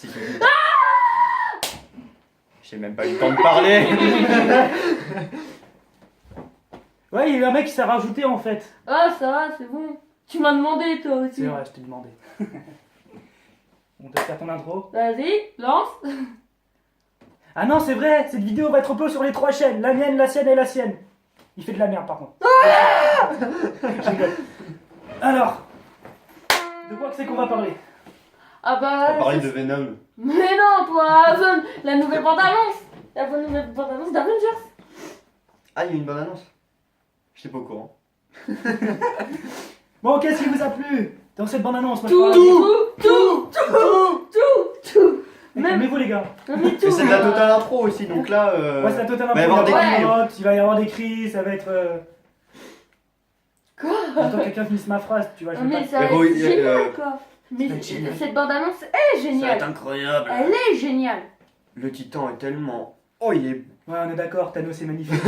C'est qui? J'ai même pas eu le temps de parler. Ouais, il y a eu un mec qui s'est rajouté en fait. Ah, ça va, c'est bon. Tu m'as demandé toi aussi. C'est vrai, je t'ai demandé. On doit faire ton intro. Vas-y, lance. Ah non, c'est vrai, cette vidéo va être upload sur les 3 chaînes. La mienne, la sienne et la sienne. Il fait de la merde par contre. Je rigole. Alors, de quoi que c'est qu'on va parler? Ah bah. On va parler de Venom. Mais non, toi, la nouvelle bande-annonce. La nouvelle bande-annonce d'Avengers. Ah, il y a une bonne annonce. J'étais pas au courant. Bon, qu'est-ce qui vous a plu dans cette bande-annonce? Tout. Mais Même. calmez-vous les gars. Non, mais tout. Et c'est de la totale impro aussi, donc là. Ouais, c'est la totale va y avoir impro. des cris. Il va y avoir des cris, ça va être. Quoi? Attends que quelqu'un finisse ma phrase, tu vois. Je Non, vais mais pas... ça va Héroï- être génial quoi. Mais va être génial. cette bande-annonce est Ça va géniale. être incroyable. Elle est géniale. Le titan est tellement. Oh, il est. Ouais, on est d'accord, Thanos est magnifique.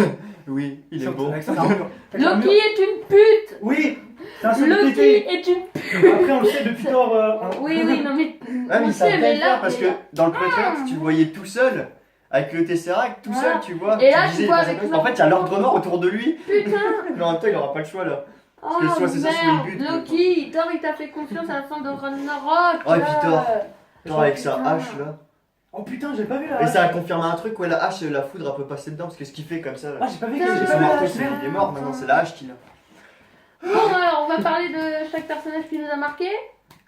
Oui, il est Avec beau. avec son armure. Avec Loki l'armure. est une pute. Oui, c'est un seul Loki pété. est une pute. Après, on le sait depuis Thor. Oui, non mais. Ah, mais on il savait sait, bien mais le faire là. parce que dans le pré-trailer, tu le voyais tout seul. Avec le Tesseract, tout Voilà. seul, tu vois. Et là, disais, tu vois il passe avec un peu. l'ordre En fait, il y a l'ordre mort autour de lui. Putain. Mais en même temps, il aura pas le choix là. Oh que soit c'est ça, soit il merde. bute. Loki, Thor il t'a fait confiance à la fin de Ragnarok. Oh, et puis là. Thor. Thor avec sa putain. hache là. Oh putain, j'ai pas vu la Et hache. ça a confirmé un truc, ouais, la hache, la foudre, elle peut passer dedans parce que ce qu'il fait comme ça. Ah, Là. j'ai pas vu Putain, que j'ai Et pas son vu la marteau, hache. c'est il est mort maintenant, c'est la hache qu'il a. Bon, alors on va parler de chaque personnage qui nous a marqué.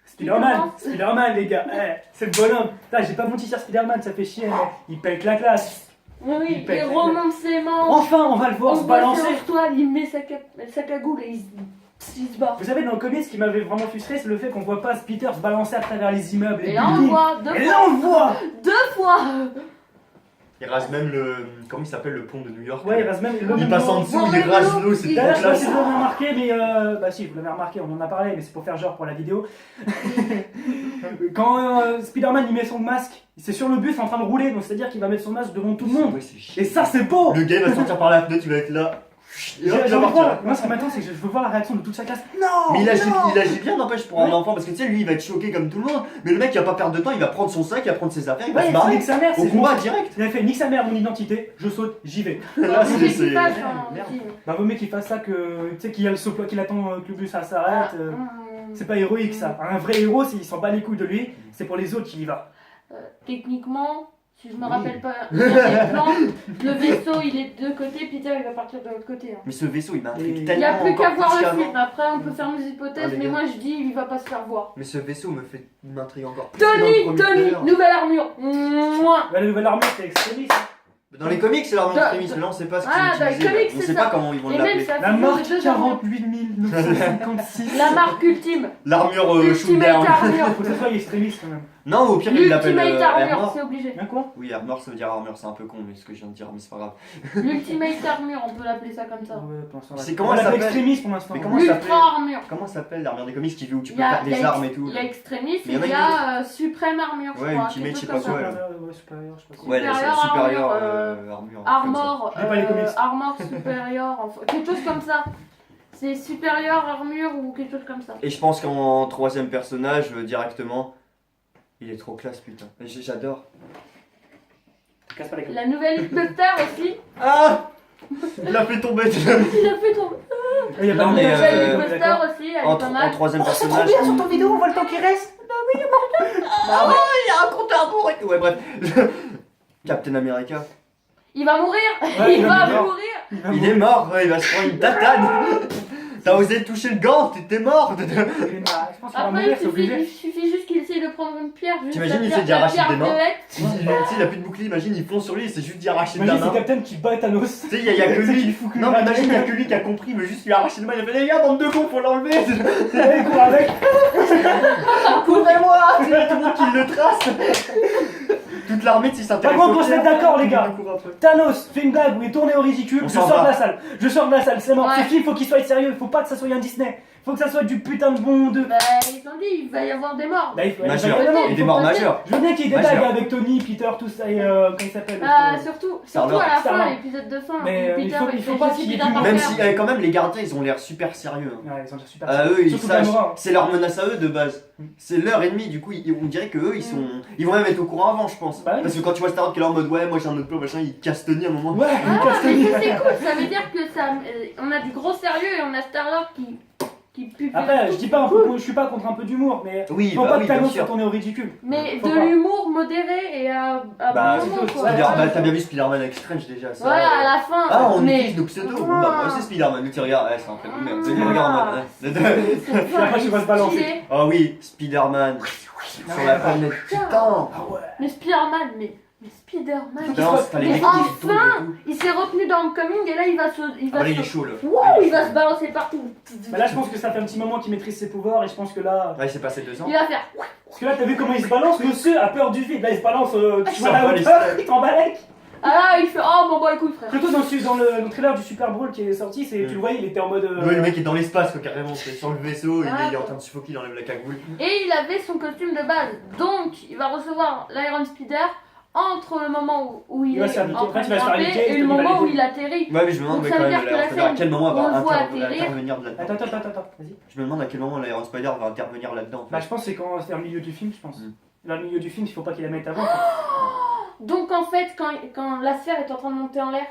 Spider-Man, Spider-Man les gars, c'est le bonhomme. Putain, j'ai pas menti sur Spider-Man, ça fait chier, il pète la classe. Oui, Il pète il la remonte ses manches. Enfin, on va le voir On se voit balancer. sur toi, il met sa cagoule et il se bat. Vous savez, dans le comics, ce qui m'avait vraiment frustré, c'est le fait qu'on voit pas Peter se balancer à travers les immeubles. Et les là on buildings. voit deux Et fois. là, on le voit. Deux fois. Il rase même le. Comment il s'appelle le pont de New York Ouais, il reste même Il passe en dessous, il Ouais, rase non, l'eau, c'est il- trop D'ailleurs, je sais pas si classe. vous l'avez remarqué, mais bah si, vous l'avez remarqué, on en a parlé, mais c'est pour faire genre pour la vidéo. Quand Spider-Man il met son masque, c'est sur le bus en train de rouler, donc c'est-à-dire qu'il va mettre son masque devant tout le monde. Ouais, c'est chiant. Et ça, c'est beau. Le gars il va sortir par la fenêtre, il va être là. Et hop, il J'ai va envie de voir. partir. Moi, ce qui m'attend, c'est que je veux voir la réaction de toute sa classe. Non. Mais non. il agit bien, n'empêche, pour un Ouais. enfant, parce que tu sais, lui il va être choqué comme tout le monde. Mais le mec il va pas perdre de temps, il va prendre son sac, il va prendre ses affaires, il va Ouais, se c'est barrer. nique sa mère, Au c'est combat direct. Il a fait nique sa mère mon identité, je saute, j'y vais. Là, Vaut mieux c'est. qu'il fasse c'est- un Merde. film. Bah, vaut mieux qu'il fasse ça que. Tu sais, qu'il y a le soplo qu'il attend que le bus ça s'arrête. C'est pas héroïque ça. Un vrai héros, s'il s'en bat les couilles de lui, c'est pour les autres qu'il y va. Techniquement, si je me Oui. rappelle pas bien des plans, le vaisseau il est de deux côtés, Peter il va partir de l'autre côté. Hein. Mais ce vaisseau il m'intrigue Et- Il tellement. n'y a plus encore qu'à voir plus le qu'avant. film, après on peut faire nos hypothèses, Ah, les mais gars. moi je dis il va pas se faire voir. Mais ce vaisseau m'intrigue encore plus. que dans le Tony, premier Tony, trailer. nouvelle armure. Mouah. Bah, la nouvelle armure, c'est extrémiste. Dans les comics, c'est l'armure Dans- extrémiste, mais là on sait pas ce qu'ils Ah, ont dans les utilisé. comics, On c'est sait ça. pas comment ils vont Et même l'appeler. ça La fusion marque de deux armures. 48 956. La marque ultime. L'armure Ultimate shootdown. armure. Faut que ça soit extrémiste quand même. Non, au pire, il l'appelle L'ultimate armure, Armor. c'est obligé. Bien quoi? Oui, Armor ça veut dire armure, c'est un peu con, mais ce que je viens de dire, mais c'est pas grave. L'ultimate armure, on peut l'appeler ça comme ça. Ouais, pour l'instant, C'est on comment va ça l'appeler s'appelle extrémiste pour l'instant. Mais comment ça s'appelle Ultra armure. Comment ça s'appelle l'armure des comics qui où tu Il peux y a, faire il y des a armes et ex- tout il y a là. extrémiste Mais et il y en a il y a suprême armure, je Ouais, crois. Ultimate, quelque je sais chose pas quoi, comme là. ça. Ouais, supérieur, je sais pas. Ouais, la Supérieur supérieure armure, armure. Armor, J'ai pas les comics. armor supérieur, enfin, quelque chose comme ça. C'est supérieur armure ou quelque chose comme ça. Et je pense qu'en troisième personnage, directement, il est trop classe, putain. J'adore. Casse pas les couilles. La nouvelle Hulkbuster aussi. Ah Il a fait tomber. Il a fait tomber. Il y a pas Non, de mais, La nouvelle, nouvelle euh, Hulkbuster d'accord. aussi, elle est En pas mal. troisième Oh, c'est trop personnage. bien sur ton vidéo, on voit le temps qui reste. Ah ouais, il y a un compte à rebours et tout. Ouais, bref. Captain America. Il va mourir. Ouais, Il va mourir. mourir. Il est mort, ouais, il va se prendre une tatane. T'as osé toucher le gant, t'es mort. Je pense qu'il va Après, mourir, c'est il obligé. suffit juste qu'il essaye de prendre une pierre. Juste T'imagines, la il pierre- fait d'y arracher la des pierre mains. de Hect. Il a plus de bouclier, imagine, il fonce sur lui, c'est juste d'y arracher de la Imagine, c'est main. Captain qui bat Thanos. Tu sais, il y a que C'est lui. qu'il fout que Non, une mais balle. imagine, il y a que lui qui a compris, il veut juste lui arracher de main. Il a fait, les gars, bande de cons, faut l'enlever. Allez, cours avec. Couvrez-moi. C'est tout le monde qui le trace. Toute l'armée, tu sais, s'intéresse. Par contre, au on se met pierre. d'accord, les gars. Tout le monde court après. Thanos fait une blague où il est tourné au ridicule, On je s'en sors va. de la salle. Je sors de la salle, c'est mort. Ouais. Ce film, faut qu'il soit sérieux. Faut pas que ça soit un Disney. Faut que ça soit du putain de bon 2. Bah, ils ont dit, il va y avoir des morts. Bah, il faut Majeur. évidemment, Et il des faut morts pas- majeurs. Je veux bien qu'il y ait des Majeur. blagues avec Tony, Peter, tout ça, et comment il s'appelle Surtout Star-Lord. à la fin, Star-Lord. l'épisode de fin. Mais, où il Peter, faut- il faut fait pas je suis qu'il y ait Peter du- Parker. Même si quand même les gardiens ils ont l'air super sérieux. Hein. Ouais, ils ont l'air super Eux, ils Surtout sachent, Gamora. c'est leur menace à eux de base. C'est leur ennemi, du coup, on dirait que eux, ils vont même être au courant avant, je pense. Bah oui. Parce que quand tu vois Star-Lord qui est là en mode ouais, moi j'ai un autre plan, machin, il casse Tony à un moment. Ouais, Ah, il casse mais Tony. ça, c'est cool, ça veut dire que ça, on a du gros sérieux et on a Star-Lord qui pue. Après, je dis pas, je suis pas contre un peu d'humour, mais Oui, faut bah pas oui, que bien Thanos sûr. soit tourné au ridicule. Mais Faut de pas. l'humour modéré et à Bah, bon moment, c'est tout. quoi. T'as bien vu Spider-Man avec Strange déjà, ça. Voilà, à la fin. Ah, on mais... utilise nos pseudos. Bon, bah, moi, c'est Spider-Man. Nous, tu regardes, ouais, c'est un fait de merde. Tu regardes en mode. Et après, tu vas se balancer. Ah oui, Spider-Man. Sur la planète. Putain. Ah ouais. Mais Spider-Man, mais Spider-Man. Non, t'as les Mais mecs qui tombent et enfin, tout. il s'est retenu dans Homecoming et là il va se. Ah bah là, il est chaud là. Wow, il va se balancer partout. Bah là, je pense que ça fait un petit moment qu'il maîtrise ses pouvoirs, et je pense que là. Ouais, il s'est passé 2 ans. Il va faire. Parce que là, t'as vu comment il se balance? Monsieur a peur du vide. Là, il se balance, tu Il vois la s'en bat les hauteur, steaks. il t'en balèque. Ah là, il fait. Oh bon, bah écoute, frère. Plutôt dans le trailer du Super Bowl qui est sorti, tu le voyais, il était en mode. Ouais, le mec est dans l'espace, quoi, carrément. C'est sur le vaisseau, Ah, il est en train de suffoquer, il enlève la cagoule. Et il avait son costume de base. Donc, il va recevoir l'Iron Spider entre le moment où il Il va est se faire niquer. en train Après, de il va se faire grimper niquer, et il le va moment où l'aider. il atterrit. Ouais, mais je me demande Donc, mais ça quand veut même dire que la à quel scène, moment elle on va le voit intervenir atterrir. là-dedans. Attends, vas-y. Je me demande à quel moment l'Iron Spider va intervenir là-dedans. En Bah, fait. je pense que c'est quand c'est au milieu du film, je pense. Mm. Dans le milieu du film, il faut pas qu'il la mette avant. Donc, en fait, quand la sphère est en train de monter en l'air,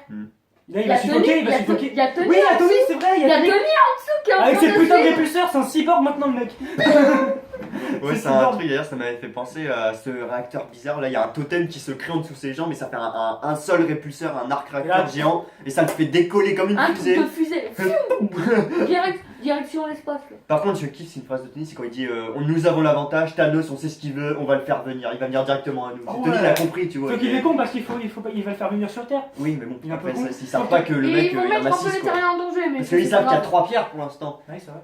Là, il y a va suffoquer, il Tony, va suffoquer. il y a Tony Oui, en à Tony, dessous. c'est vrai, il y a Tony en dessous qui est en Avec train ses de putains de suivre. répulseurs, c'est un cyborg maintenant, le mec. Ouais, C'est c'est un énorme. truc d'ailleurs, ça m'avait fait penser à ce réacteur bizarre. Là, il y a un totem qui se crée en dessous de ses jambes et ça fait un seul répulseur, un arc réacteur Là- géant et ça le fait décoller comme une Un truc fusée. de fusée. Direction l'espace. là. Par contre, je kiffe, c'est une phrase de Tony, c'est quand il dit nous avons l'avantage, Thanos, on sait ce qu'il veut, on va le faire venir, il va venir directement à nous. Ah Tony, ouais. il a compris, tu vois. Sauf qu'il est con parce qu'il faut pas, il va le faire venir sur Terre. Oui, mais bon, Il est un peu après, con. ça, ils savent pas que le Et mec ils vont il en mettre a un peu 6 les quoi. terriens en danger, mais Parce c'est qu'ils pas savent qu'il y a grave. 3 pierres pour l'instant. Ouais, c'est vrai.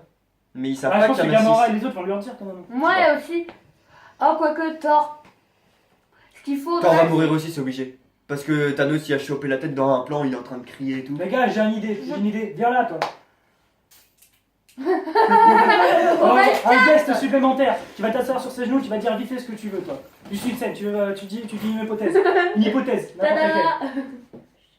Mais ils savent Ah, je pas pense que qu'il y en Gamora a et 6. les autres vont lui en dire quand même. Ouais, aussi. Oh, quoique Thor. Ce qu'il faut. Thor va mourir aussi, c'est obligé. Parce que Thanos il a chopé la tête dans un plan, il est en train de crier et tout. Les gars, j'ai une idée. Viens là, toi. On va Un guest supplémentaire. Tu vas t'asseoir sur ses genoux, tu vas dire vite fait ce que tu veux, toi. Du suite scène, tu dis une hypothèse. Une hypothèse, n'importe laquelle. Tada.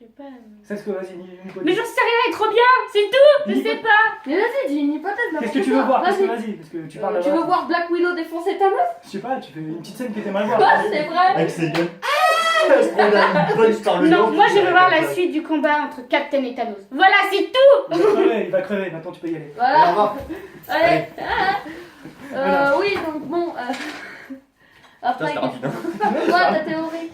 Je sais pas. C'est ce que, vas-y, une hypothèse. Mais j'en sais rien, elle est trop bien, c'est tout, je Une sais pas. Mais vas-y, dis une hypothèse. Qu'est-ce que n'importe tu veux quoi. voir Vas-y. Parce que tu parles Tu là-bas. veux voir Black Widow défoncer Thanos? Je sais pas, tu fais une petite scène que t'aimerais voir. Ah, c'est vrai. Avec ses gueules. Elle se prend une bonne par le Non, dos. moi je veux voir la suite du combat entre Captain et Thanos. Voilà, c'est tout. Il va crever, maintenant tu peux y aller. Allez, au Voilà. revoir. Allez. Voilà. Oui, donc bon. Après, Putain, c'était rapide, hein. quoi ta théorie?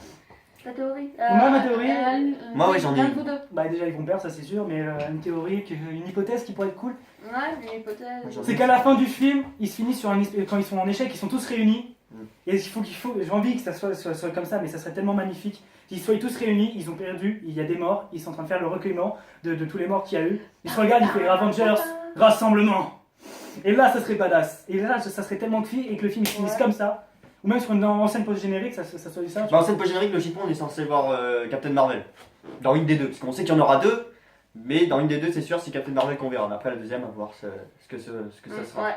Ta théorie? Moi, ma théorie Moi, ouais, j'en ai un une. ou deux. Bah déjà ils vont perdre, ça c'est sûr, mais une théorie, une hypothèse qui pourrait être cool, Ouais, une hypothèse. J'en ai c'est qu'à la fin du film, ils se finissent sur quand ils sont en échec, ils sont tous réunis. Mm. Et j'ai envie que ça soit comme ça, mais ça serait tellement magnifique. Qu'ils soient tous réunis, ils ont perdu, il y a des morts, ils sont en train de faire le recueillement de tous les morts qu'il y a eu. Ils se regardent, ils font Avengers, rassemblement. Et là, ça serait badass. Et là, ça serait tellement cuit et que le film il finisse Ouais. comme ça. Ou même sur une scène post-générique, ça soit ça. tu Bah, en scène post-générique, logiquement, on est censé voir Captain Marvel. Dans une des deux. Parce qu'on sait qu'il y en aura deux. Mais dans une des deux, c'est sûr, c'est Captain Marvel qu'on verra. Mais après, la deuxième, à voir ce que ça sera. Ouais.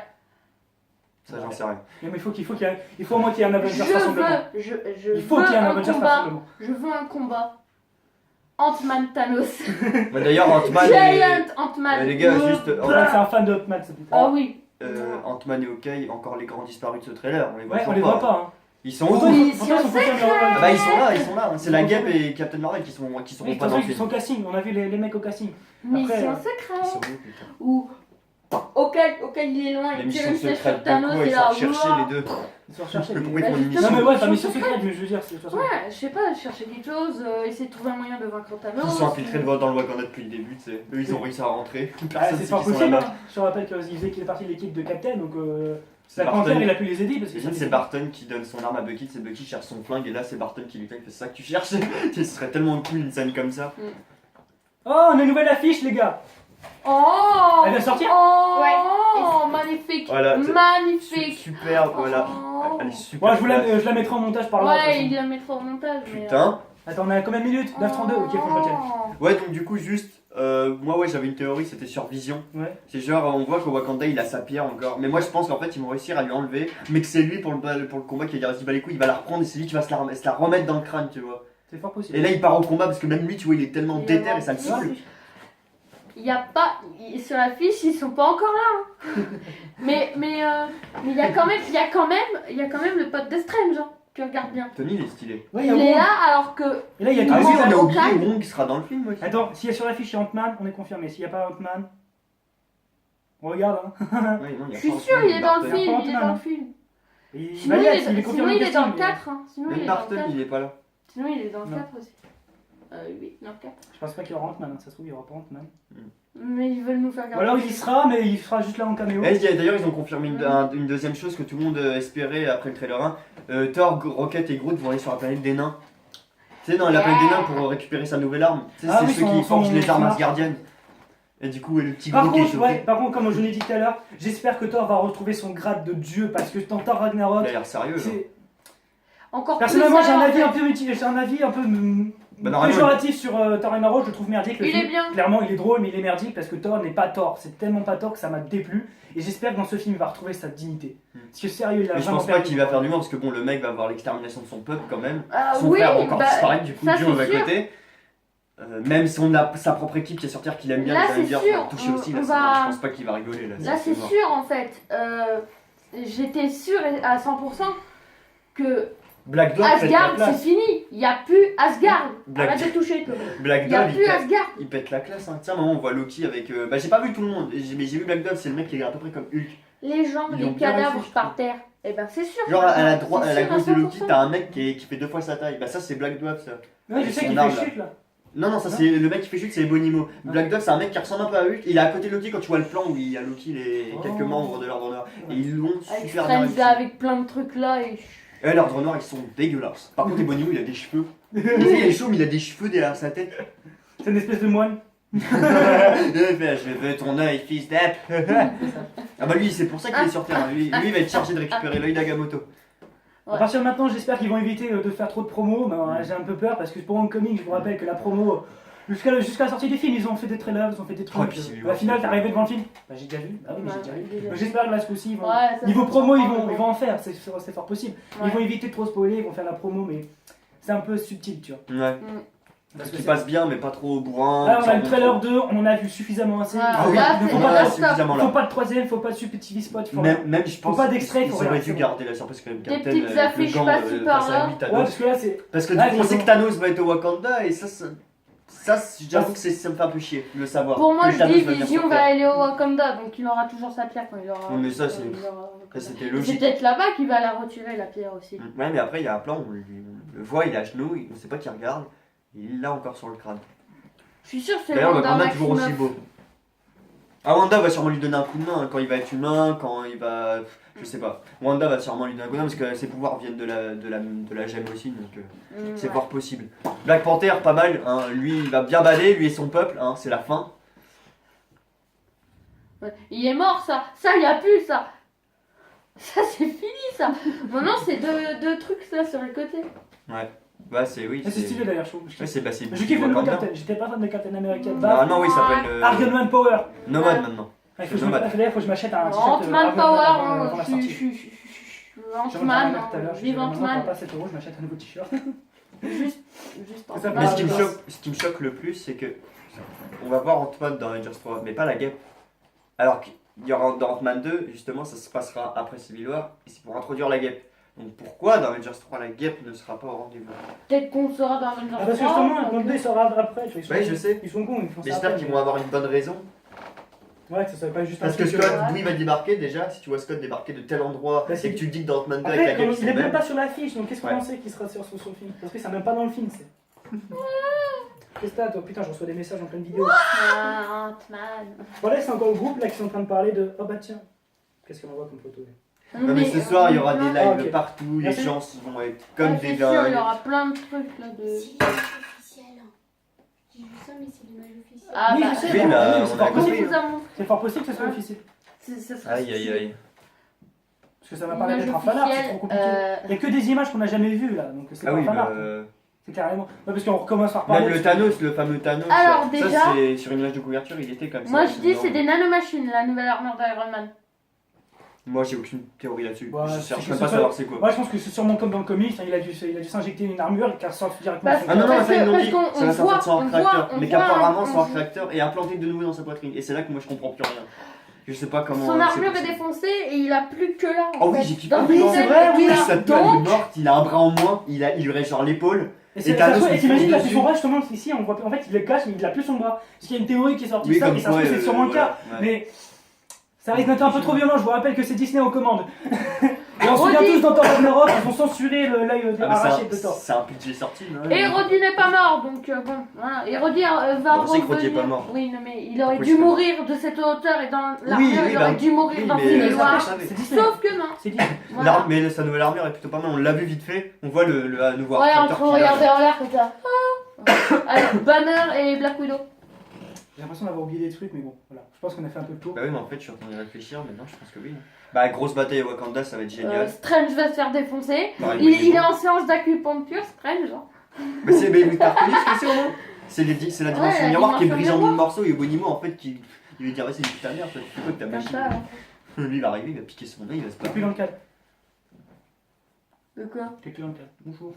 Ça, j'en sais rien. Mais il faut au moins qu'il y ait un Avengers rassemblement. Je Il faut veux qu'il y ait un un Avengers combat. rassemblement. Je veux un combat. Ant-Man Thanos. Bah, d'ailleurs, Ant-Man Giant Ant-Man. les gars, Ouais. juste. C'est vrai que c'est un fan de Hotman, ce putain. Ah oui. Ant-Man et Hawkeye, encore les grands disparus de ce trailer. On les voit Ouais, on toujours les voit pas. Hein. Ils sont Pourtant, où Oui, pourtant, si ils sont on sait confirmés que- en- Ah bah, ils sont là. C'est la Guêpe et Captain Marvel qui seront Oui, pas de toute dans façon, le ils film. sont au casting, on a vu les mecs au casting. Mission Après, Ils secrète. sont où, putain Ou auquel il est loin Les et tire missions une flèche secrètes sur Thanos de quoi et Ils là. sont recherchés ouah. les deux. Ils sont recherchés. Mais pourquoi mais- ils font une Bah, mission Non mais ouais, Mission pas mission secrète. secrète, mais je veux dire, c'est de toute façon. Ouais, je sais pas, chercher quelque chose, essayer de trouver un moyen de vaincre Thanos. Ils sont infiltrés dans le Wakanda depuis le début, tu sais. Eux, ils ont réussi à rentrer. Ah, Personne c'est sait pas qu'ils sont possible, là-bas. hein. Je rappelle qu'il faisait qu'il est parti de l'équipe de Captain, donc C'est la Panther Barton. il a pu les aider parce que C'est Barton qui donne son arme à Bucky, c'est Bucky qui cherche son flingue et là c'est Barton qui lui fait c'est ça que tu cherches. Ce serait tellement cool une scène comme ça. Oh, on a une nouvelle affiche les gars. Oh Elle vient sortir Oh Ouais. magnifique Voilà, c'est- Magnifique Super, voilà. Oh. Elle est super. Ouais, je classe. la mettrai en montage par là. de toute Ouais, façon. il la mettra au montage, mais... Putain, Attends, on a combien de minutes 9:32, ok, faut que je retienne. Ouais, donc du coup, juste, moi, ouais, j'avais une théorie, c'était sur Vision. Ouais. C'est genre, on voit qu'au Wakanda, il a sa pierre encore. Mais moi, je pense qu'en fait, ils vont réussir à lui enlever. Mais que c'est lui pour le combat qui va dire, vas-y, bah les couilles, il va la reprendre et c'est lui qui va se la remettre dans le crâne, tu vois. C'est fort possible. Et là, il part au combat parce que même lui, tu vois, il est tellement déter et ça le saoule. Il y a pas. Sur la fiche, ils sont pas encore là. Hein. mais il y a quand même le pote de Strange. Hein. Tu regardes bien. Tony, il est stylé. Ouais, Il est là alors que. Et là, il y a tout Ah le oui, monde. on a vocal. oublié Wong qui sera dans le film aussi. Attends, s'il y a sur l'affiche, il y a Ant-Man, on est confirmé. S'il n'y a pas Ant-Man, on regarde. Hein. Ouais, non, il y Je a suis pas sûr, il est dans le Barton. film. Barton. Il est dans le film. Et Sinon, bah, il yes, est, sinon, confirmé il est dans le mais- 4. Hein. Sinon, il Même est dans le Barton, 4. il est pas là. Sinon, il est dans le Non. 4 aussi. Oui, dans le 4. Je pense pas qu'il y aura Ant-Man, hein. Ça se trouve, il y aura pas Ant-Man. Mais ils veulent nous faire Ou garder. alors il y sera, mais il sera juste là en caméo. Eh, d'ailleurs, ils ont confirmé une deuxième chose que tout le monde espérait après le trailer 1. Thor, Rocket et Groot vont aller sur la planète des nains. Tu sais, dans la planète des nains pour récupérer sa nouvelle arme. Tu sais, Ah c'est oui, ceux son- qui forgent son- les armes son arme. asgardiennes. Et du coup, le petit Par Groot qui est contre, choqué. par contre, comme je l'ai dit tout à l'heure, j'espère que Thor va retrouver son grade de dieu parce que dans Thor Il Ragnarok, a l'air sérieux. Là. c'est... Encore Personnellement, plus j'ai un ça, avis en un peu mitigé, j'ai un avis un peu Bah, normalement, péjoratif sur Thor Ragnarok, je le trouve merdique. Le Il film. est bien. Clairement, il est drôle, mais il est merdique parce que Thor n'est pas Thor. C'est tellement pas Thor que ça m'a déplu. Et j'espère que dans ce film, il va retrouver sa dignité. Parce que sérieux, il a Mais je vraiment pense pas perdu. qu'il va faire du mal parce que bon, le mec va avoir l'extermination de son peuple quand même. Ah, Son oui, frère va encore bah, disparaître du coup, ça, Dieu c'est va sûr. côté. Même si on a sa propre équipe qui est sur Terre qu'il aime bien, Là, les Avengers c'est vont sûr, toucher on- aussi. Là, on c'est va- mort. Je pense pas qu'il va rigoler là. Là, c'est mort. sûr en fait. J'étais sûre à 100% que Black Dwarf pète la Asgard, c'est classe. fini. Il n'y a plus Asgard. Black- Arrête de toucher, toi. Black Il n'y a Dwarf, plus Asgard. il pète la classe. Hein. Tiens, maman, on voit Loki avec. Bah, j'ai pas vu tout le monde, mais j'ai vu Black Dwarf, c'est le mec qui est à peu près comme Hulk. Les gens, Ils ont les bien cadavres réussi, je par trouve. terre. Eh ben, c'est sûr. Genre à la C'est droite, à la sûr, gauche de Loki, 100%. t'as un mec qui fait 2 fois sa taille. Bah, ça, c'est Black Dwarf, ça. Ouais, je Avec sais son qu'il arme, fait là. chute là. Non, ça Non. c'est le mec qui fait chute, c'est Ebonimo. Ah. Black Dwarf, c'est un mec qui ressemble un peu à Hulk. Il est à côté de Loki quand tu vois le plan où il y a Loki, Oh. quelques membres de l'Ordre Noir. Et ils l'ont Avec super bien Strange réussi. là, avec plein de trucs là. Et... Et l'Ordre Noir, ils sont dégueulasses. Par contre, Ebonimo, il a des cheveux. Tu sais, il est chaud, mais il a des cheveux derrière sa tête. C'est une espèce de moine. Il fait, je veux ton œil, fils d'Ep. Ah bah lui, c'est pour ça qu'il est sur Terre. Lui, il va être chargé de récupérer l'œil d'Agamotto. À partir de maintenant, j'espère qu'ils vont éviter de faire trop de promos. Mais j'ai un peu peur parce que pour Homecoming, je vous rappelle que la promo, jusqu'à la sortie du film, ils ont fait des trailers, ils ont fait des Oh, et trucs. puis Civil À la War, finale, c'est- t'es arrivé devant le film. Bah, j'ai déjà vu. Bah oui, mais j'ai déjà vu. Donc j'espère que là, ce coup-ci, ils vont. Ouais, ça, Niveau ça, promo, ça, ils vont en faire, c'est fort possible. Ouais. Ils vont éviter de trop spoiler, ils vont faire la promo, mais c'est un peu subtil, tu vois. Ouais. Parce que Qui c'est- passe bien, mais pas trop bourrin. Là, on a ça le trailer montre- 2, on en a vu suffisamment assez. Ah oui, là, il c'est faut on pas, en a top. suffisamment faut là. pas de troisième, faut pas de petit spot. Faut Même je pense pas d'extrait, qu'ils faut rien, auraient c'est dû bon. garder la surprise quand même. Des Captain, petites avec le affiches gant, par-ci, face à par-là. lui, Ouais, Thanos. parce que là, c'est. Parce que du Ah, coup, on ils sait ont- que Thanos va être au Wakanda et ça j'avoue que ça me fait un peu chier de le savoir. Pour moi, Que je Thanos dis va venir Vision sur va Terre. aller au Wakanda, donc il aura toujours sa pierre quand il aura. Oui, mais ça, c'est- il aura- Ça, c'était C'est logique. peut-être là-bas qu'il va la retirer, la pierre aussi. Ouais, mais après, il y a un plan où on le voit, il est à genoux, on sait pas qui regarde, il l'a encore sur le crâne. Je suis sûr que c'est D'ailleurs, le Wanda Wakanda est toujours aussi Maximoff. beau. Ah, Wanda va sûrement lui donner un coup de main quand il va être humain, quand il va. Je sais pas. Wanda va sûrement lui donner un coup de main parce que ses pouvoirs viennent de la gemme aussi, donc c'est Ouais. fort possible. Black Panther, pas mal, hein. Lui il va bien baller, lui et son peuple, hein. C'est la fin. Ouais. Il est mort, ça. Ça, il n'y a plus, ça. Ça, c'est fini, ça. Maintenant, c'est deux trucs, là, sur le côté. Bah, c'est oui. C'est stylé d'ailleurs, je trouve. Ouais, c'est bah, c'est Je kiffe le nouveau Wakanda. Captain, j'étais pas fan de Captain America. Bah, Normalement, oui, il s'appelle Argon Man Power. Nomade maintenant. Il faut que Nomade. faut que je m'achète un t-shirt. Ant-Man Argon Man Power, avant la je sortie. suis J'en ai Ant-Man, tout à l'heure, je vive disais, maintenant, Ant-Man. pour pas 7 euros, je m'achète un nouveau t-shirt. Juste Ça Ant-Man. Mais ce qui, bah, ce qui me choque le plus, c'est que on va voir Ant-Man dans Avengers 3, mais pas la guêpe. Alors qu'il y aura dans Ant-Man 2, justement, ça se passera après Civil War, et c'est pour introduire la guêpe. Donc pourquoi dans Avengers 3 la guêpe ne sera pas au rendez-vous? Peut-être qu'on sera dans Avengers 3. Ah, parce que justement, dans le 2, il sera après. Tu vois, Ouais, je sais. Ils sont cons, ils font ça. J'espère après, qu'ils vont avoir une bonne raison. Ouais, que ça soit pas juste Parce un que truc, Scott, ouais. d'où il va débarquer déjà, si tu vois Scott débarquer de tel endroit, Bah, et c'est- que tu dis que dans Ant-Man 2 avec la Après, guêpe, il est c'est même même. pas sur l'affiche, donc qu'est-ce qu'on Ouais. en sait qu'il sera sur le film? Parce que ça même pas dans le film, c'est. Qu'est-ce que t'as, toi? Putain, je reçois des messages en pleine vidéo. Ah, Ant-Man. Voilà, c'est encore le groupe là qui sont en train de parler de. Oh bah tiens, qu'est-ce qu'on envoie comme photo? Non, mais ce soir, il y aura des lives Ah, ok. partout, les Merci. gens vont être comme des C'est sûr, il y dingues. aura plein de trucs là de. Si, c'est officiel. J'ai vu ça, mais c'est l'image officielle. Ah Oui, bah, je sais, Oui, bah, bah, oui, on c'est a fort compris. on possible. vous a montré. C'est fort possible que ce soit Ah. officiel. Ça serait Aïe aïe aïe. Parce que ça va pas l'air d'être un fanart, c'est trop compliqué. Il y a que des images qu'on n'a jamais vues là, donc c'est Ah pas oui, un fanart. bah. Carrément. Ouais, parce qu'on recommence à reparler. Même le Thanos, le fameux Thanos. Alors, ça, déjà- c'est sur une image de couverture, il était comme ça. Moi, je dis Non. c'est des nanomachines, la nouvelle armure d'Iron Man. Moi, j'ai aucune théorie là-dessus. Ouais, je c'est cherche que même c'est pas ça. savoir c'est quoi. Moi, je pense que c'est sûrement comme dans le comics, hein, il a dû s'injecter une armure qui ressort directement. Parce son Ah non, corps. non, Parce ça ils que- l'ont parce dit, qu'on- ça on va voit- sortir sans on réacteur. voit- Mais on qu'apparemment, voit- son réacteur est implanté de nouveau dans sa poitrine. Et c'est là que moi je comprends plus rien. Je sais pas comment. Son c'est armure est possible. défoncée et il a plus que là. En Oh oui, fait. j'ai kiffé. Dans Oui, le c'est deuxième, vrai, oui, il a- Sa toile est Donc, morte, il a un bras en moins, il lui reste genre l'épaule. Et c'est Et Thanos, et il t'imagines, fonce là, c'est dessus. son bras, justement, ici, on voit, en fait, il le cache, mais il a plus son bras. Parce qu'il y a une théorie qui est sortie de ça, comme et ça se quoi, trouve, c'est sûrement le cas. ouais. Mais ça risque d'être un peu trop violent, je vous rappelle que c'est Disney aux commandes. Et on se souvient tous dans Thor Ragnarok, ils ont censuré l'œil Ah, mais arraché de Thor. c'est un PG sorti, non Et Roddy n'est pas mort, donc bon, voilà. Et Roddy va On sait que Roddy est revenir. pas mort. Oui, non, mais il aurait Pourquoi dû il serait mourir de cette hauteur et dans l'armure, oui, il bah, aurait dû mourir oui, dans mais- Civil ça, War. ça, C'est Disney. Sauf que non. C'est Disney. Voilà. Mais sa nouvelle armure est plutôt pas mal, on l'a vu vite fait. On voit le nouveau Ouais, Arthur entre qui l'a. regarder en l'air comme ça. Ah. Avec Banner et Black Widow. J'ai l'impression d'avoir oublié des trucs, mais bon, voilà. Je pense qu'on a fait un peu le tour. Bah oui, mais en fait, je suis en train de réfléchir maintenant, je pense que oui. Bah, grosse bataille à Wakanda, ça va être génial. Strange va se faire défoncer. Pareil, Il est en séance d'acupuncture, Strange. Hein. Mais t'as reconnu ce que c'est au moins C'est la dimension Ouais, la miroir qui est dimension brisée en miroir. 1000 morceaux et Bonimo en fait qui il va dire ouais, c'est une putain de merde, toi, tu fais quoi de ta Comme machine ça. hein. Lui il va arriver, il va piquer son nez, il va se T'es plus dans battre. le cadre. De quoi T'es plus dans le cadre. Bonjour.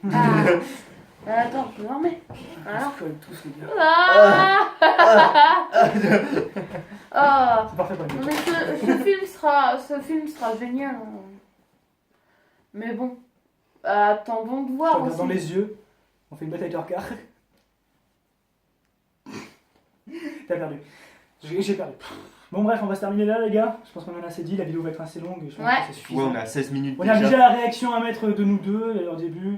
Attends, je m'en remets. Voilà. Faut être tous les gars. Ah Ah. C'est parfait pour les gars. Mais ce film sera génial. hein. Mais bon, attendons de Je te voir regarde dans aussi. les yeux. On fait une bataille de regard. T'as perdu. J'ai perdu. Bon bref, on va se terminer là les gars. Je pense qu'on en a assez dit, la vidéo va être assez longue. Je pense Ouais. que c'est suffisant. Ouais, on est à 16 minutes On a déjà. déjà la réaction à mettre de nous deux au début.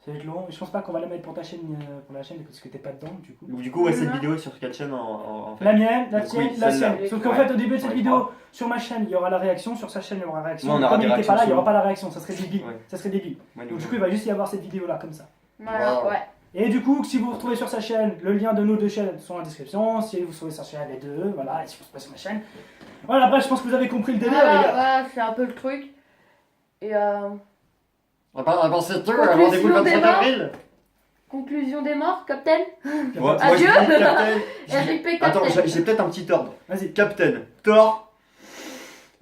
Ça va être long. Je pense pas qu'on va la mettre pour ta chaîne, pour la chaîne parce que t'es pas dedans du coup. Donc, du coup, ouais, cette Mhm. vidéo sur quelle chaîne en fait La mienne, la Donc, tienne, oui, la celle-là. sienne. Sauf qu'en Ouais. fait, au début de cette Ouais, vidéo, sur ma chaîne, il y aura la réaction. Sur sa chaîne, il y aura la réaction. Ouais, on aura Comme des il était pas là, il réactions n'y aura pas la réaction. Ça serait débile. Ouais. Ça serait débile. Ouais, Donc nous, du coup, il va juste y avoir cette vidéo là, comme ça. Voilà, Wow. ouais. Et du coup, si vous vous retrouvez sur sa chaîne, le lien de nos deux chaînes sont dans la description. Si vous trouvez sa chaîne, les deux, voilà. Et si vous trouvez sur ma chaîne. Voilà, après, je pense que vous avez compris le délire, les Voilà, gars. voilà, c'est un peu le truc. Et Avant c'est tout, Conclusion rendez-vous le 25 des morts. avril. conclusion des morts, Captain. Moi, Adieu. je dis Captain. RIP Captain. Attends, j'ai peut-être un petit ordre. Vas-y. Captain, Thor,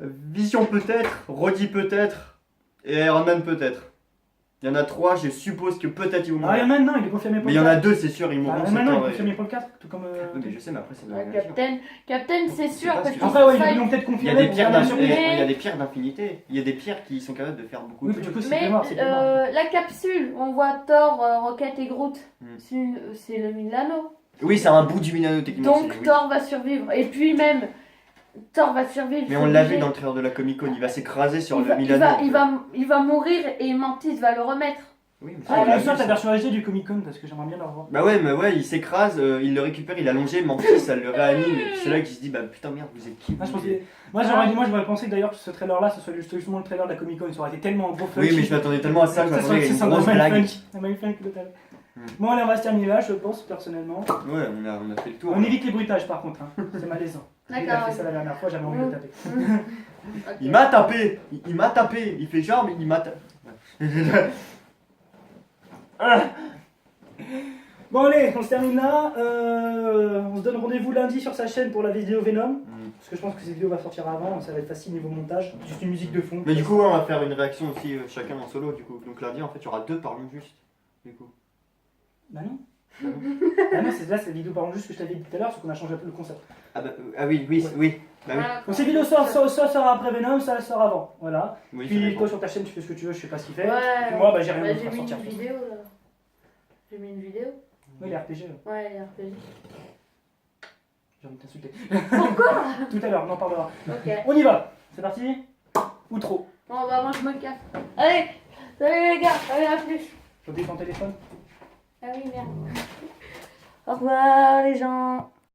Vision peut-être, Roddy peut-être, et Iron Man peut-être. Il y en a 3, je suppose que peut-être ils vont Ah, Iron mourir. Man, non, il est confirmé pour Mais il le y en a 4. 2, c'est sûr, ils mourront. Iron c'est Man, non, il Thor est et- confirmé pour le 4, tout comme. Oui, mais je sais, mais après, ça doit Ouais, rien dire. Captain, c'est sûr. pas Parce ce qu'il que- Après, ouais, faut ils l'ont peut-être Il y confirmé. a des pour pierres garder la d'inf- surprise. Mais- il y a des pierres d'infinité. Il y a des pierres qui sont capables de faire beaucoup Oui, de mais du trucs. coup, c'est Mais plus mort, c'est plus mort. la capsule, on voit Thor, Rocket et Groot. Hmm. C'est le Milano. Oui, c'est un bout du Milano techniquement. Donc oui. Thor va survivre. Et puis même, Thor va survivre. Mais c'est on l'a obligé. vu dans le trailer de la Comic Con, il va s'écraser sur il le va, Milano. il va mourir et Mantis va le remettre. Oui, mais Ah, on il l'a me vu, sorte la ça. version HD du Comic Con parce que j'aimerais bien le revoir. Bah ouais, mais ouais, il s'écrase, il le récupère, il est allongé, Mantis, ça le réanime, et puis c'est là qu'il se dit, bah putain merde, vous êtes qui Moi, je vous pensais- moi, j'aurais pensé que d'ailleurs que ce trailer là, ce soit justement le trailer de la Comic Con. Ça aurait été tellement gros fun. Oui, mais je m'attendais tellement à ça, je m'attendais à une ça grosse serait blague. un mindfuck total. Hmm. Bon, allez, on va se terminer là, je pense, personnellement. Ouais, on a fait le tour. On évite les bruitages par contre, hein. C'est malaisant. Il a D'accord. fait ça la dernière fois, j'avais envie de le taper. Ok. Il m'a tapé, il m'a tapé, il fait genre, mais il m'a tapé. Bon, allez, on se termine là. On se donne rendez-vous lundi sur sa chaîne pour la vidéo Venom. Parce que je pense que cette vidéo va sortir avant, ça va être facile niveau montage. Juste une musique de fond. Mais du coup, ouais, on va faire une réaction aussi, chacun en solo, du coup. Donc lundi, en fait, il y aura 2 parlons juste. Du coup. Bah non. Ah non. Ah non, c'est là, c'est la vidéo par juste que je t'avais dit tout à l'heure, sauf qu'on a changé un peu le concept. Ah bah, ah oui, oui, Ouais. oui. Bah oui. Voilà. Donc cette vidéo sort après Venom, ça sort avant. Voilà. Oui, ça Puis dépend. toi sur ta chaîne, tu fais ce que tu veux, je sais pas ce qu'il fait. Ouais. Puis moi, bah j'ai rien Bah, d'autre j'ai à mis sortir. une vidéo là. J'ai mis une vidéo. Oui, les RPG, Ouais, les RPG. j'ai envie de t'insulter. Pourquoi Tout à l'heure, on en parlera. Ok. On y va. C'est parti. Ou trop. Bon, bah, moi je me casse. Allez, salut les gars, allez, à plus. Faut oublier ton téléphone. Ah oui, merde. Au revoir les gens.